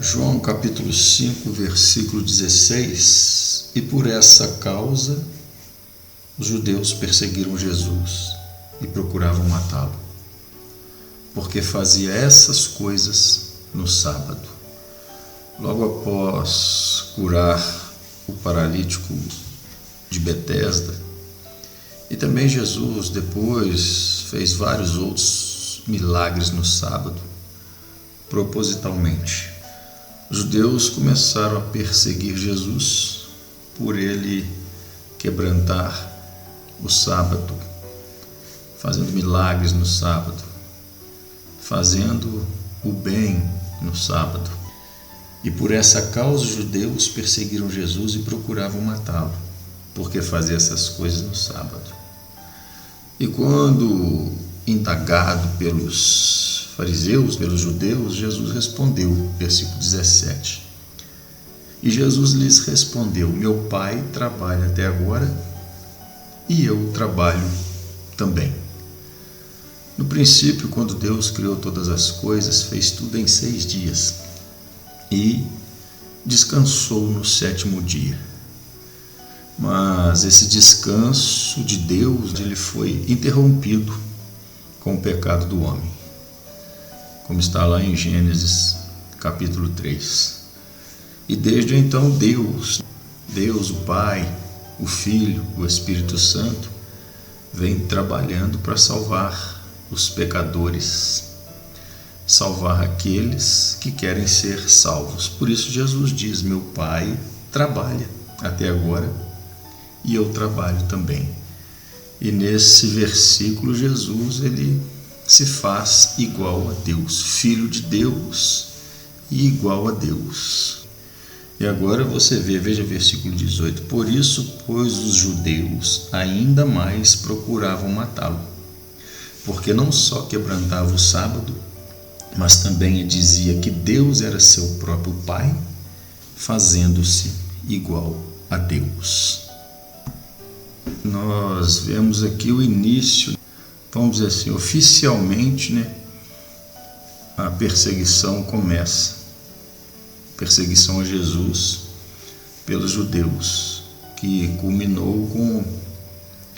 João capítulo 5, versículo 16. E por essa causa os judeus perseguiram Jesus e procuravam matá-lo, porque fazia essas coisas no sábado. Logo após curar o paralítico de Betesda, e também Jesus depois fez vários outros milagres no sábado, propositalmente. Os judeus começaram a perseguir Jesus por ele quebrantar o sábado, fazendo milagres no sábado, fazendo o bem no sábado. E por essa causa os judeus perseguiram Jesus e procuravam matá-lo, porque fazia essas coisas no sábado. E quando indagado pelos fariseus, pelos judeus, Jesus respondeu, versículo 17. E Jesus lhes respondeu: meu Pai trabalha até agora e eu trabalho também. No princípio, quando Deus criou todas as coisas, fez tudo em 6 dias e descansou no 7º dia. Mas esse descanso de Deus, ele foi interrompido com o pecado do homem, como está lá em Gênesis capítulo 3. E desde então Deus, o Pai, o Filho, o Espírito Santo, vem trabalhando para salvar os pecadores, salvar aqueles que querem ser salvos. Por isso Jesus diz: meu Pai trabalha até agora e eu trabalho também. E nesse versículo Jesus ele se faz igual a Deus, filho de Deus e igual a Deus. E agora você veja versículo 18. Por isso, pois, os judeus ainda mais procuravam matá-lo, porque não só quebrantava o sábado, mas também dizia que Deus era seu próprio Pai, fazendo-se igual a Deus. Nós vemos aqui o início, vamos dizer assim, oficialmente, a perseguição começa. Perseguição a Jesus pelos judeus, que culminou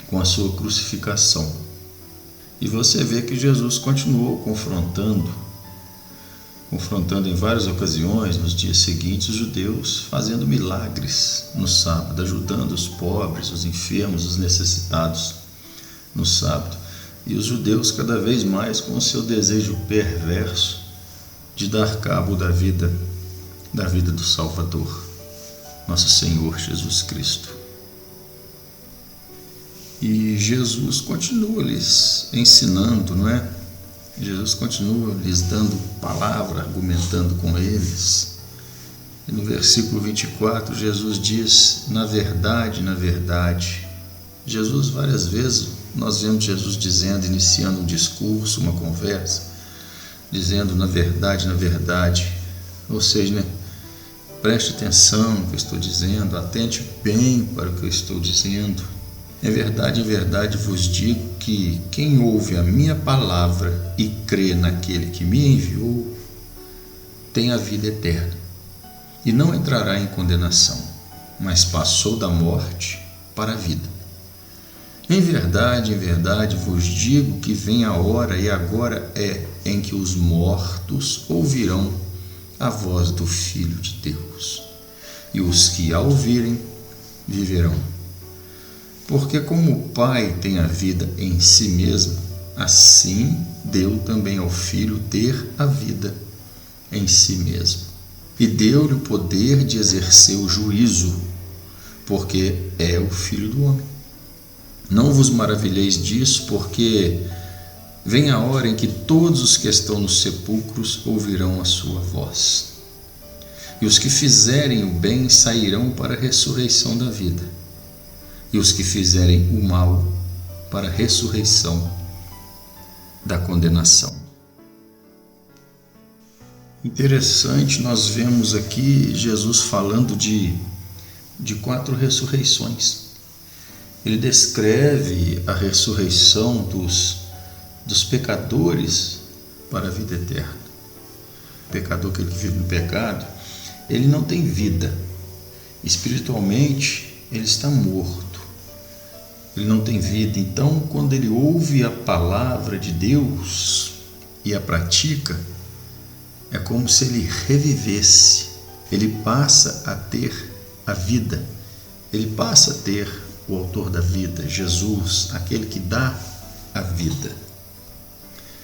com a sua crucificação. E você vê que Jesus continuou confrontando em várias ocasiões, nos dias seguintes, os judeus, fazendo milagres no sábado, ajudando os pobres, os enfermos, os necessitados no sábado. E os judeus cada vez mais com o seu desejo perverso de dar cabo da vida do Salvador, nosso Senhor Jesus Cristo. E Jesus continua lhes ensinando, não é? Jesus continua lhes dando palavra, argumentando com eles. E no versículo 24, Jesus diz: na verdade, Jesus várias vezes, nós vemos Jesus dizendo, iniciando um discurso, uma conversa, dizendo na verdade, ou seja, preste atenção no que eu estou dizendo, atente bem para o que eu estou dizendo. Em verdade vos digo que quem ouve a minha palavra e crê naquele que me enviou, tem a vida eterna, e não entrará em condenação, mas passou da morte para a vida. Em verdade vos digo que vem a hora, e agora é, em que os mortos ouvirão a voz do Filho de Deus, e os que a ouvirem viverão. Porque como o Pai tem a vida em si mesmo, assim deu também ao Filho ter a vida em si mesmo. E deu-lhe o poder de exercer o juízo, porque é o Filho do homem. Não vos maravilheis disso, porque vem a hora em que todos os que estão nos sepulcros ouvirão a sua voz. E os que fizerem o bem sairão para a ressurreição da vida, e os que fizerem o mal para a ressurreição da condenação. Interessante, nós vemos aqui Jesus falando de 4 ressurreições. Ele descreve a ressurreição dos pecadores para a vida eterna. O pecador que vive no pecado, ele não tem vida. Espiritualmente, ele está morto. Ele não tem vida. Então, quando ele ouve a palavra de Deus e a pratica, é como se ele revivesse. Ele passa a ter a vida. Ele passa a ter o autor da vida, Jesus, aquele que dá a vida.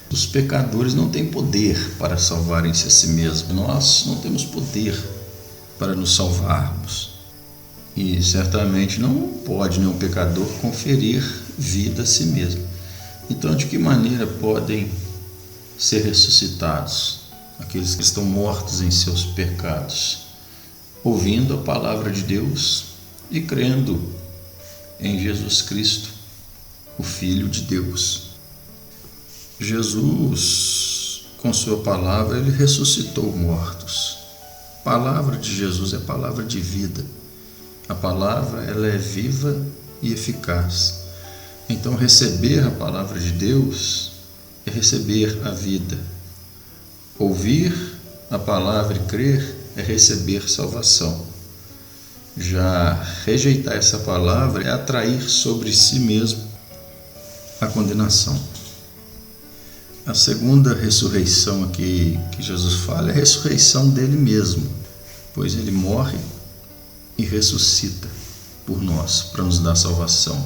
Os pecadores não têm poder para salvarem-se a si mesmos. Nós não temos poder para nos salvarmos. E certamente não pode nenhum pecador conferir vida a si mesmo. Então, de que maneira podem ser ressuscitados aqueles que estão mortos em seus pecados? Ouvindo a palavra de Deus e crendo em Jesus Cristo, o Filho de Deus. Jesus, com sua palavra, ele ressuscitou mortos. A palavra de Jesus é palavra de vida. A palavra, ela é viva e eficaz. Então, receber a palavra de Deus é receber a vida. Ouvir a palavra e crer é receber salvação. Já rejeitar essa palavra é atrair sobre si mesmo a condenação. A segunda ressurreição aqui que Jesus fala é a ressurreição dele mesmo, pois ele morre e ressuscita por nós, para nos dar salvação.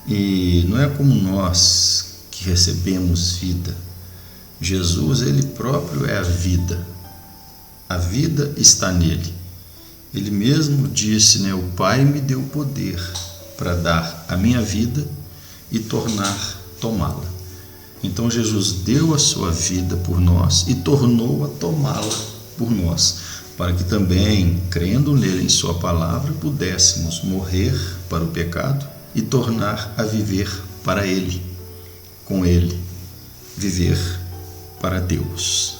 E não é como nós que recebemos vida. Jesus, ele próprio é a vida. A vida está nele. Ele mesmo disse, o Pai me deu poder para dar a minha vida e tomá-la. Então Jesus deu a sua vida por nós e tornou a tomá-la por nós, para que também, crendo nele em sua palavra, pudéssemos morrer para o pecado e tornar a viver para ele, com ele, viver para Deus.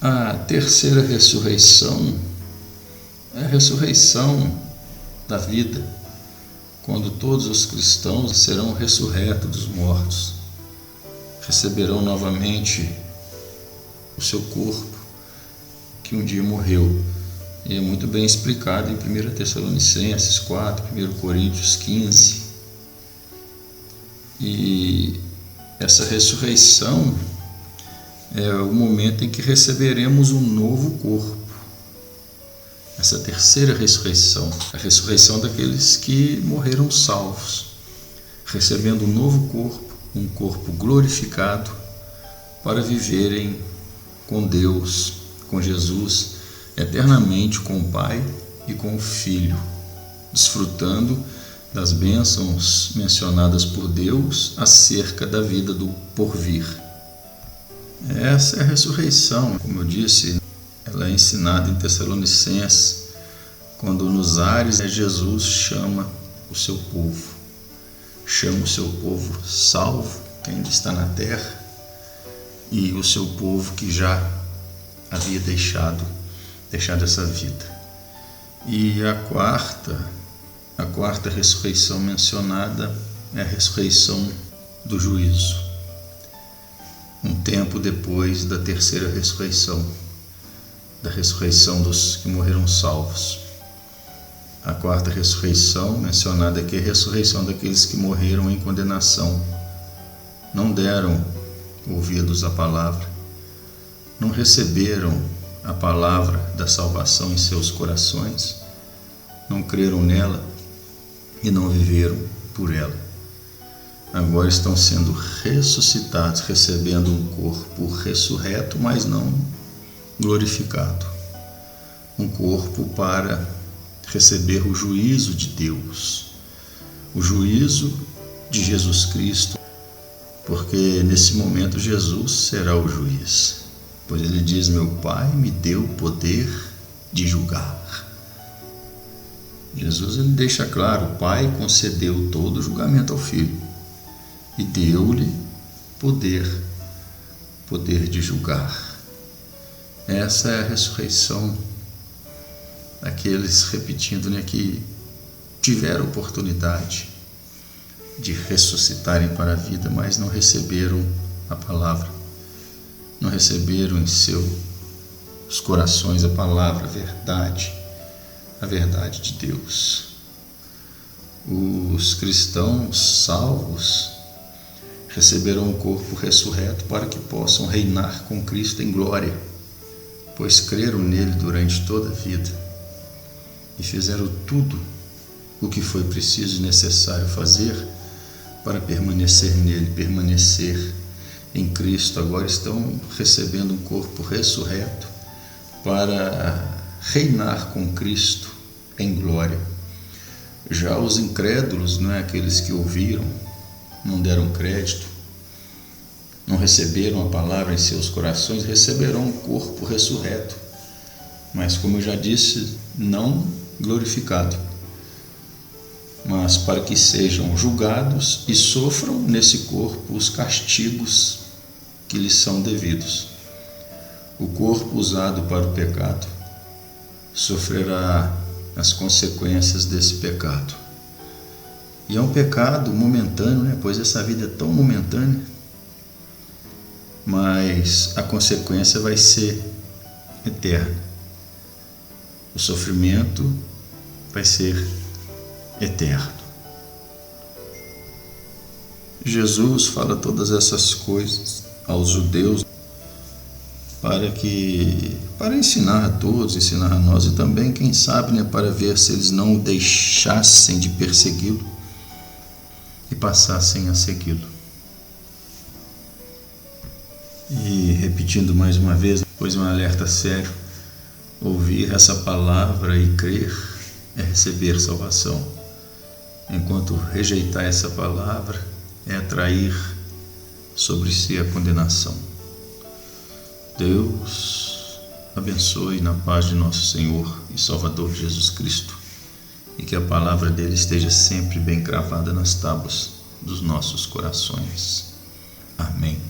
A terceira ressurreição é a ressurreição da vida, quando todos os cristãos serão ressurretos dos mortos, receberão novamente o seu corpo que um dia morreu. E é muito bem explicado em 1 Tessalonicenses 4, 1 Coríntios 15. E essa ressurreição é o momento em que receberemos um novo corpo. Essa terceira ressurreição, a ressurreição daqueles que morreram salvos, recebendo um novo corpo, um corpo glorificado, para viverem com Deus, com Jesus, eternamente com o Pai e com o Filho, desfrutando das bênçãos mencionadas por Deus acerca da vida do porvir. Essa é a ressurreição, como eu disse, ela é ensinada em Tessalonicenses, quando nos ares Jesus chama o seu povo. Chama o seu povo salvo, que ainda está na terra, e o seu povo que já havia deixado essa vida. E a quarta ressurreição mencionada é a ressurreição do juízo, um tempo depois da terceira ressurreição, da ressurreição dos que morreram salvos. A quarta ressurreição mencionada aqui é a ressurreição daqueles que morreram em condenação, não deram ouvidos à palavra, não receberam a palavra da salvação em seus corações, não creram nela e não viveram por ela. Agora estão sendo ressuscitados, recebendo um corpo ressurreto, mas não glorificado. Um corpo para receber o juízo de Deus, o juízo de Jesus Cristo, porque nesse momento Jesus será o juiz, pois ele diz: meu Pai me deu o poder de julgar. Jesus ele deixa claro, o Pai concedeu todo o julgamento ao Filho e deu-lhe poder de julgar. Essa é a ressurreição daqueles, repetindo, que tiveram oportunidade de ressuscitarem para a vida, mas não receberam a palavra, não receberam em seu os corações a palavra, a verdade de Deus. Os cristãos salvos receberão o corpo ressurreto para que possam reinar com Cristo em glória, pois creram nele durante toda a vida e fizeram tudo o que foi preciso e necessário fazer para permanecer nele, permanecer em Cristo. Agora estão recebendo um corpo ressurreto para reinar com Cristo em glória. Já os incrédulos, não é, aqueles que ouviram, não deram crédito, não receberam a palavra em seus corações, receberão um corpo ressurreto, mas, como eu já disse, não glorificado, mas para que sejam julgados e sofram nesse corpo os castigos que lhes são devidos. O corpo usado para o pecado sofrerá as consequências desse pecado. E é um pecado momentâneo, né? Pois essa vida é tão momentânea, mas a consequência vai ser eterna. O sofrimento vai ser eterno. Jesus fala todas essas coisas aos judeus para ensinar a todos, ensinar a nós e também, quem sabe, né, para ver se eles não o deixassem de persegui-lo e passassem a segui-lo. E repetindo mais uma vez, pois é um alerta sério, ouvir essa palavra e crer é receber salvação, enquanto rejeitar essa palavra é atrair sobre si a condenação. Deus abençoe na paz de nosso Senhor e Salvador Jesus Cristo, e que a palavra dele esteja sempre bem gravada nas tábuas dos nossos corações. Amém.